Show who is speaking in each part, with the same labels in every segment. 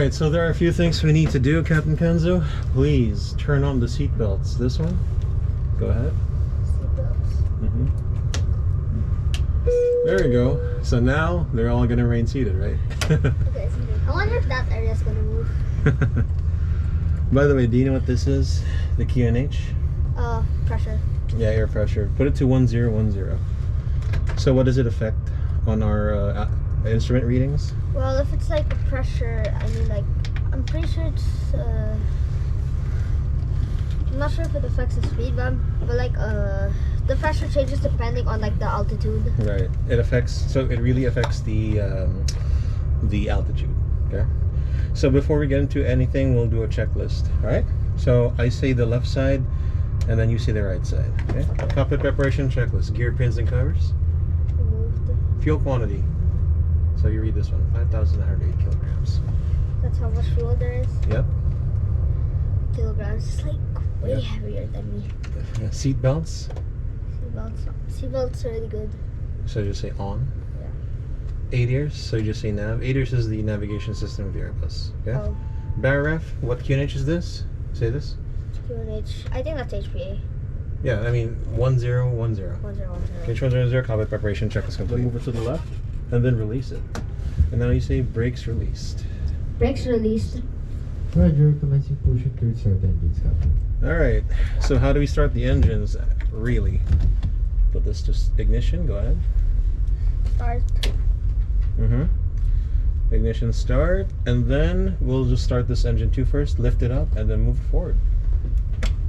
Speaker 1: Alright, so there are a few things we need to do, Captain Kenzo. Please turn on the seat belts. This one? Go ahead. There you go. So now they're all gonna remain seated, right?
Speaker 2: Okay, I wonder if that area is gonna move.
Speaker 1: By the way, do you know what this is? The QNH?
Speaker 2: Pressure.
Speaker 1: Yeah, air pressure. Put it to 1010. So what does it affect on our instrument readings?
Speaker 2: Well, if it's like the pressure, I mean, like, I'm pretty sure it's. I'm not sure if it affects the speed, but like the pressure changes depending on like the altitude.
Speaker 1: Right. It affects. So it really affects the altitude. Okay. So before we get into anything, we'll do a checklist. All right. So I say the left side, and then you say the right side. Okay. Cockpit preparation checklist. Gear pins and covers.
Speaker 2: Removed.
Speaker 1: Fuel quantity. So you read this one. 5,908 kilograms.
Speaker 2: That's how much fuel there is.
Speaker 1: Yep.
Speaker 2: Kilograms. It's like way
Speaker 1: Yep.
Speaker 2: heavier than me.
Speaker 1: Seat belts.
Speaker 2: Seatbelts are really good.
Speaker 1: So you just say on.
Speaker 2: Yeah.
Speaker 1: ADIRS. So you just say nav. ADIRS is the navigation system of the Airbus. Okay.
Speaker 2: Oh.
Speaker 1: BARREF. What QNH is this? Say this.
Speaker 2: QNH. I think that's HPA.
Speaker 1: Yeah, I mean 1010.
Speaker 2: 1010.
Speaker 1: QNH 100. Cockpit preparation checklist complete. Move it to the left, and then release it. And now you say brakes released.
Speaker 2: Brakes released.
Speaker 3: Roger, commencing pushing to start engines, Captain.
Speaker 1: Alright, so how do we start the engines, really? Put this to ignition, go ahead.
Speaker 2: Start.
Speaker 1: Ignition start, and then we'll just start this engine 2 first, lift it up, and then move it forward.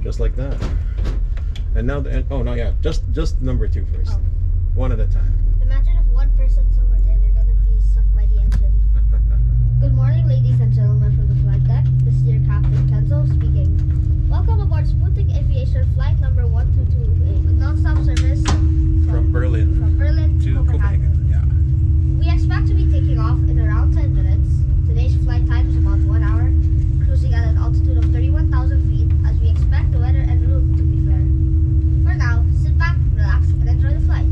Speaker 1: Just like that. And now the, oh no, yeah, just number 2 first.
Speaker 2: Oh.
Speaker 1: One at a time.
Speaker 2: Imagine if one person's over there, they're gonna be sucked by the engine. Good morning, ladies and gentlemen from the flight deck. This is your Captain Kenzo speaking. Welcome aboard Sputnik Aviation flight number 1228 with non-stop service
Speaker 1: From Berlin
Speaker 2: to Copenhagen.
Speaker 1: Yeah.
Speaker 2: We expect to be taking off in around 10 minutes. Today's flight time is about 1 hour, cruising at an altitude of 31,000 feet as we expect the weather and route to be fair. For now, sit back, relax, and enjoy the flight.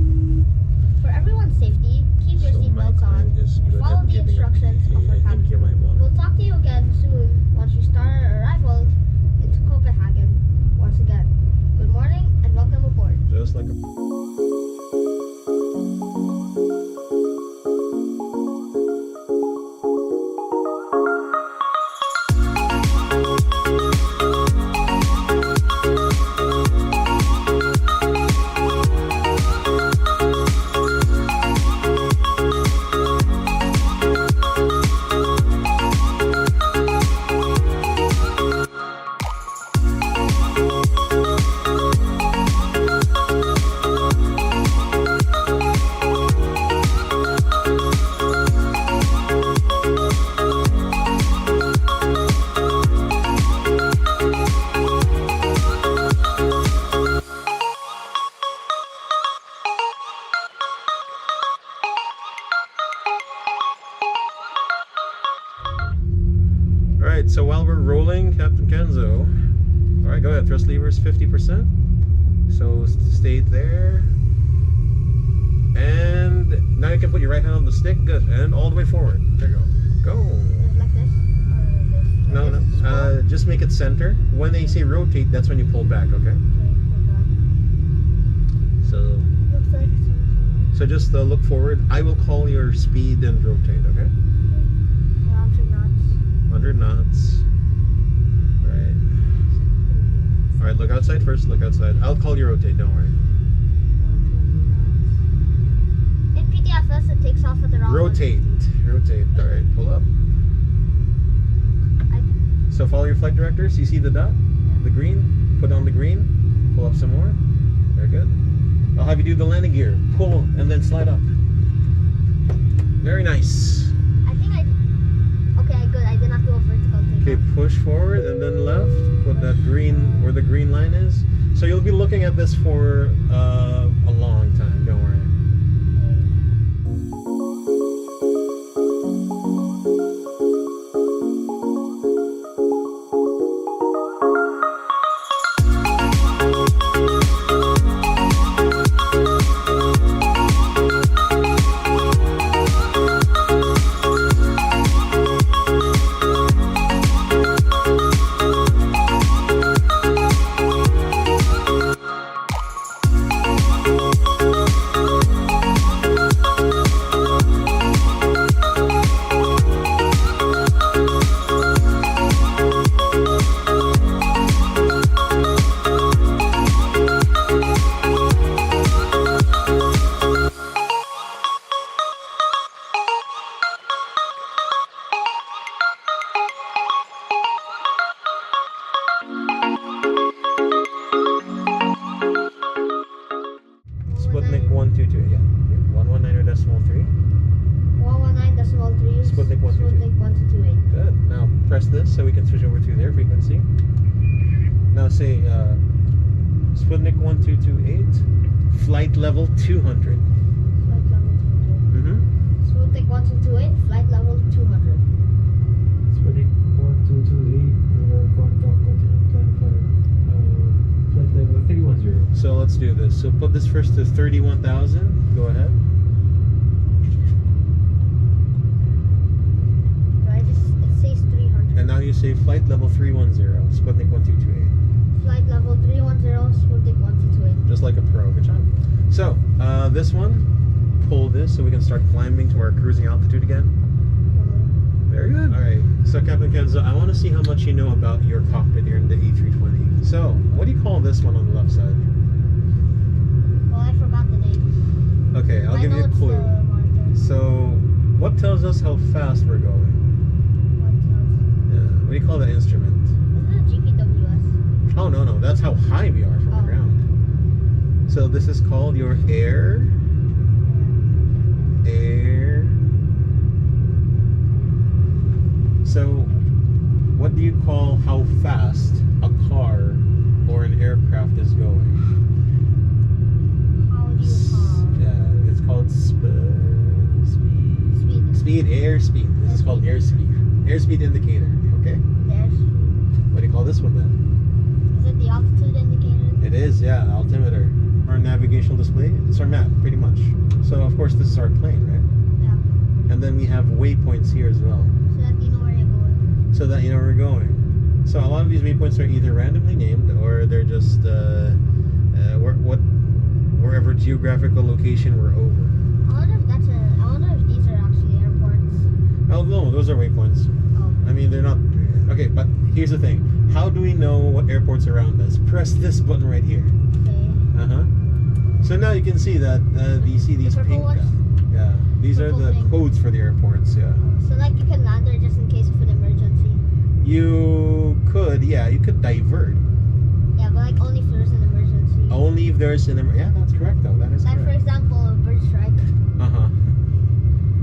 Speaker 2: For everyone's safety, keep your seatbelts on and follow the instructions of our captain. We'll talk to you again soon once we start our arrival into Copenhagen. Once again, good morning and welcome aboard.
Speaker 1: Just like a... Alright, so while we're rolling, Captain Kenzo. Alright, go ahead. Thrust levers 50%. So stay there. And now you can put your right hand on the stick. Good. And all the way forward. There you go. Go.
Speaker 2: Like this? Or like this?
Speaker 1: No. Just make it center. When they say rotate, that's when you pull back, okay? So
Speaker 2: Looks like
Speaker 1: so just look forward. I will call your speed and rotate, okay?
Speaker 2: around 2 knots.
Speaker 1: 100 knots. All right, look outside first. Look outside. I'll call you rotate. Don't worry.
Speaker 2: In PTFS, it takes off at around
Speaker 1: Rotate.
Speaker 2: 150.
Speaker 1: Rotate. All right, pull up. So follow your flight directors. You see the dot, the green. Put on the green. Pull up some more. Very good. I'll have you do the landing gear. Pull and then slide up. Very nice.
Speaker 2: I think okay, good. I did not do a vertical
Speaker 1: Okay,
Speaker 2: takeoff.
Speaker 1: push forward and then left. Put that green where the green line is. So you'll be looking at this for a long time. Don't worry. 122, yeah. 119.3.
Speaker 2: 119.3.
Speaker 1: Sputnik 122.
Speaker 2: Sputnik 1228.
Speaker 1: Good. Now press this so we can switch over to their frequency. Now say Sputnik 1228, flight level 200.
Speaker 2: Flight level 200.
Speaker 1: Mm-hmm.
Speaker 2: Sputnik 1228, flight level 200.
Speaker 3: Sputnik 1228, contact continent plan flight level 310.
Speaker 1: So let's do this. So put this first to 31,000. Go ahead.
Speaker 2: It says 300.
Speaker 1: And now you say flight level 310, Sputnik 1228.
Speaker 2: Flight level 310, Sputnik 1228.
Speaker 1: Just like a pro. Good job. So this one, pull this so we can start climbing to our cruising altitude again. Very good. All right. So Captain Kenzo, I want to see how much you know about your cockpit here in the A320. So what do you call this one on the left side?
Speaker 2: Well, I forgot the name.
Speaker 1: Okay, I'll
Speaker 2: I
Speaker 1: give
Speaker 2: know
Speaker 1: you a
Speaker 2: it's
Speaker 1: clue.
Speaker 2: the monitor.
Speaker 1: So what tells us how fast we're going? What do you call that instrument?
Speaker 2: Isn't it GPWS?
Speaker 1: Oh, no, that's how high we are from the
Speaker 2: Oh.
Speaker 1: ground. So this is called your air. So what do you call how fast a car or an aircraft is going?
Speaker 2: How do you call?
Speaker 1: Yeah, it's called speed, airspeed. This is called airspeed indicator, okay?
Speaker 2: There's.
Speaker 1: What do you call this one then?
Speaker 2: Is it the altitude indicator?
Speaker 1: It is, yeah, altimeter. Our navigational display, it's our map, pretty much. So, of course, this is our plane, right?
Speaker 2: Yeah.
Speaker 1: And then we have waypoints here as well,
Speaker 2: So that you know where you're going.
Speaker 1: so that you know where we're going. So a lot of these waypoints are either randomly named, or they're just wherever geographical location we're over.
Speaker 2: I wonder if these are actually airports.
Speaker 1: Oh, no, those are waypoints.
Speaker 2: Oh.
Speaker 1: I mean, they're not... Okay, but here's the thing. How do we know what airports are around us? Press this button right here.
Speaker 2: Okay.
Speaker 1: Uh-huh. So now you can see that you see these
Speaker 2: The purple
Speaker 1: pink...
Speaker 2: ones?
Speaker 1: Yeah, these are
Speaker 2: Purple
Speaker 1: the
Speaker 2: thing.
Speaker 1: codes for the airports, yeah.
Speaker 2: So like you can land there just in case of an emergency.
Speaker 1: You could divert.
Speaker 2: Yeah, but like only if there's an emergency.
Speaker 1: Only if there's an... Yeah, that's correct, though. That is
Speaker 2: Like for
Speaker 1: correct.
Speaker 2: example, a bird strike.
Speaker 1: Uh-huh.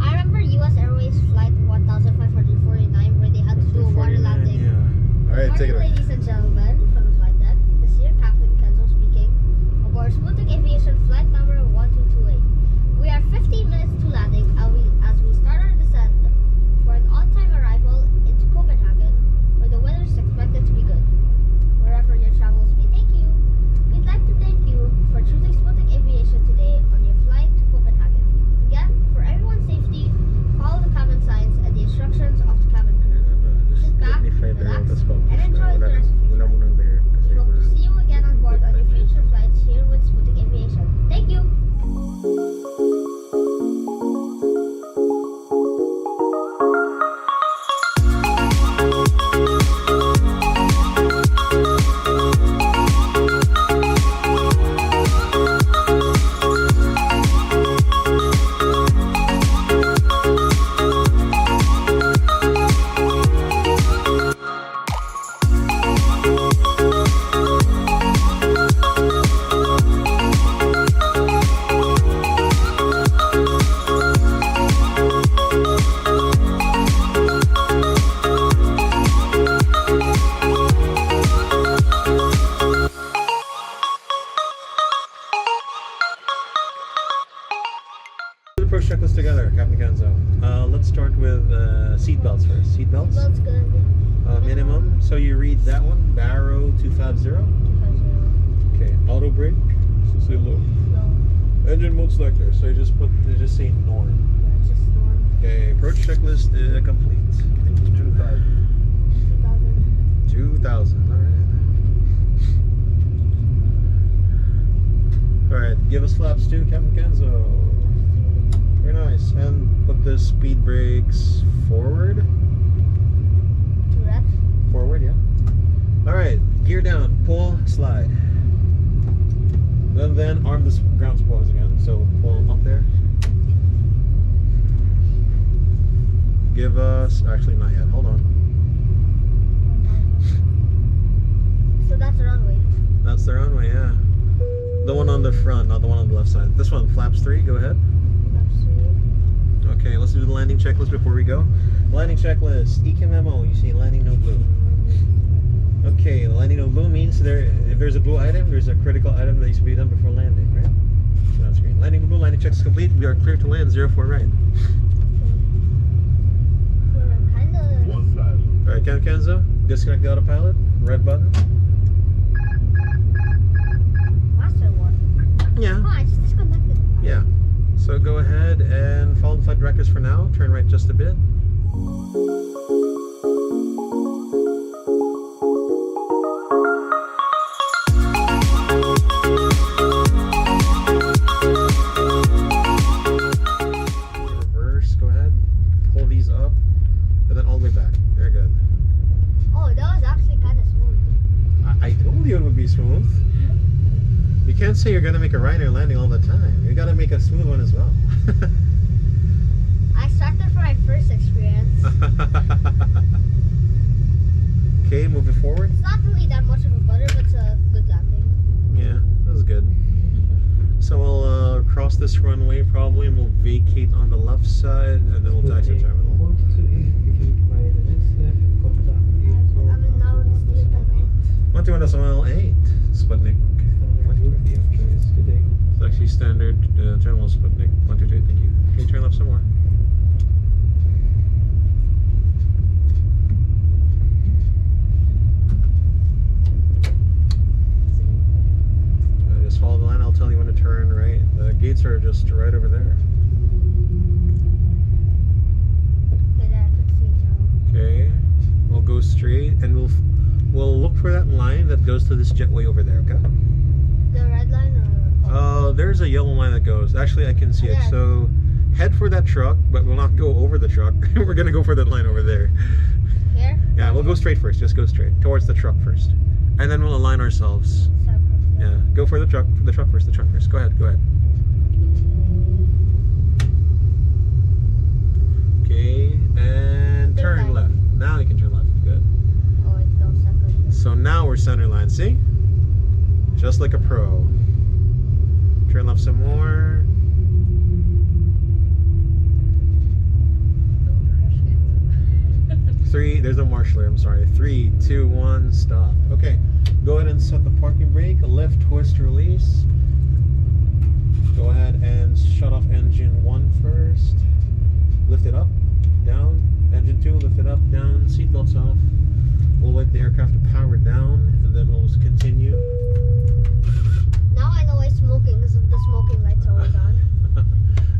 Speaker 2: I remember U.S. Airways flight 1549 where they had to do a water
Speaker 1: 49,
Speaker 2: landing.
Speaker 1: yeah. All right, take it away.
Speaker 2: Ladies and gentlemen, from the flight deck, this is your Captain Kenzo speaking. Aboard Sputnik Aviation flight number 1228. We are 15 minutes to landing as we start our descent for an on-time arrival into Copenhagen, where the weather is expected to be good. Wherever your travels may take you, we'd like to thank you for choosing Sputnik Aviation today on your flight to Copenhagen. Again, for everyone's safety, follow the cabin signs and the instructions of the cabin crew. Sit back, relax, and enjoy the rest of your flight. We hope to see you again on board on your future flights here with Sputnik Aviation. Thank you!
Speaker 1: Approach checklist together, Captain Kenzo. Let's start with seatbelts first. Seatbelts?
Speaker 2: That's good.
Speaker 1: Minimum. So you read that one, Barrow 250. Okay. Auto brake. So say low.
Speaker 2: No,
Speaker 1: Engine mode selector. So you just say norm.
Speaker 2: that's just norm.
Speaker 1: Okay. Approach checklist complete. Thank you.
Speaker 2: 2000.
Speaker 1: 2000. All right. Give us flaps too, Captain Kenzo. Very nice. And put the speed brakes forward.
Speaker 2: Two reps.
Speaker 1: Forward, yeah. Alright, gear down, pull, slide. Then arm the ground spoilers again. So pull them up there. Give us, actually not yet, hold on.
Speaker 2: So that's the runway.
Speaker 1: That's the runway, yeah. The one on the front, not the one on the left side. This one, flaps 3, go ahead. Okay, let's do the landing checklist before we go. Landing checklist, EK memo, you see landing no blue. Okay, the landing no blue means if there's a blue item, there's a critical item that needs to be done before landing, right? So that's green. Landing no blue, landing check is complete. We are clear to land 04 right. Alright, Kenzo, disconnect the autopilot, red button.
Speaker 2: Master one.
Speaker 1: Yeah.
Speaker 2: Oh, I just disconnected.
Speaker 1: Yeah. So go ahead and follow the flight directors for now. Turn right just a bit. Reverse, go ahead. Pull these up. And then all the way back. Very good.
Speaker 2: Oh, that was actually kind of smooth.
Speaker 1: I told you it would be smooth. You can't say you're going to make a Ryanair landing all the time. You got to make a smooth one as well.
Speaker 2: I started for my first experience.
Speaker 1: Okay, moving forward.
Speaker 2: It's not really that much of a butter, but it's a good landing.
Speaker 1: Yeah, that was good. So we'll cross this runway probably, and we'll vacate on the left side, and then we'll taxi the terminal.
Speaker 3: 428, if you require the next left, contact 84.
Speaker 2: I'm in now in the tunnel.
Speaker 1: 21.8, Sputnik.
Speaker 3: Good day.
Speaker 1: It's actually standard terminal Sputnik. 128, thank you. Can you turn left some more? Just follow the line, I'll tell you when to turn right. The gates are just right over there.
Speaker 2: Okay, there, I can see it now.
Speaker 1: Okay, we'll go straight and we'll look for that line that goes to this jetway over there, okay?
Speaker 2: The red line or...
Speaker 1: There's a yellow line that goes. Actually, I can see it.
Speaker 2: Yeah.
Speaker 1: So head for that truck, but we'll not go over the truck. We're gonna go for that line over there.
Speaker 2: Here?
Speaker 1: Yeah, we'll go straight first. Just go straight towards the truck first, and then we'll align ourselves. Yeah, go for the truck first. The truck first. Go ahead. Go ahead. Okay, and turn
Speaker 2: Turn
Speaker 1: left. Now you can turn left. Good.
Speaker 2: Oh, it's no second.
Speaker 1: So now we're center line. See? Just like a pro. Turn left some more. There's no marshaller, I'm sorry. 3, 2, 1, stop. Okay, go ahead and set the parking brake, lift, twist, release. Go ahead and shut off engine 1 first. Lift it up, down. Engine 2, lift it up, down. Seatbelts off. We'll wait the aircraft to power down, and then we'll continue.
Speaker 2: Now I know why smoking, because the smoking lights are always on.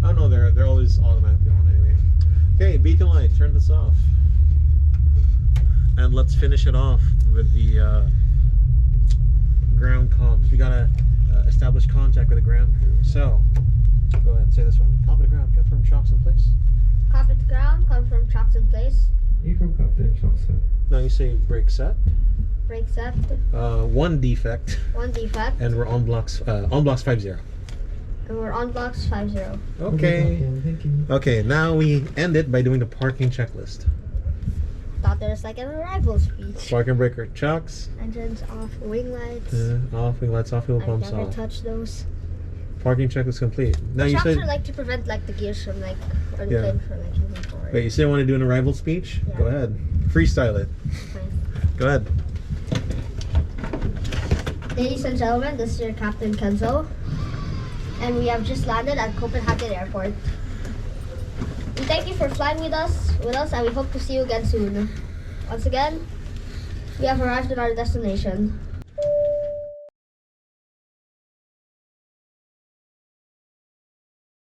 Speaker 1: Oh no, they're always automatically on anyway. Okay, beacon light, turn this off. And let's finish it off with the ground comms. We gotta establish contact with the ground crew. So, go ahead and say this one. Top of the ground, confirm chocks in place.
Speaker 2: Copy to ground, confirm chocks in place.
Speaker 3: Eco Captain Johnson.
Speaker 1: Now you say brake set.
Speaker 2: Brake set.
Speaker 1: 1 defect.
Speaker 2: 1 defect.
Speaker 1: And we're on blocks 50.
Speaker 2: And we're on blocks 50.
Speaker 1: Okay.
Speaker 3: Thank you.
Speaker 1: Okay, now we end it by doing the parking checklist.
Speaker 2: Thought there was like an arrival speech.
Speaker 1: Parking breaker chocks.
Speaker 2: Engines off, wing lights.
Speaker 1: Off, wing lights off, fuel
Speaker 2: I
Speaker 1: pumps
Speaker 2: never
Speaker 1: off.
Speaker 2: touch those.
Speaker 1: Parking checklist complete. Now
Speaker 2: The
Speaker 1: you
Speaker 2: shocks
Speaker 1: said.
Speaker 2: are like to prevent like the gears from like, or the
Speaker 1: Yeah.
Speaker 2: plane from like moving forward.
Speaker 1: Wait, you still want to do an arrival speech?
Speaker 2: Yeah.
Speaker 1: Go ahead. Freestyle it.
Speaker 2: Fine.
Speaker 1: Go ahead.
Speaker 2: Ladies and gentlemen, this is your Captain Kenzo. And we have just landed at Copenhagen Airport. We thank you for flying with us, and we hope to see you again soon. Once again, we have arrived at our destination.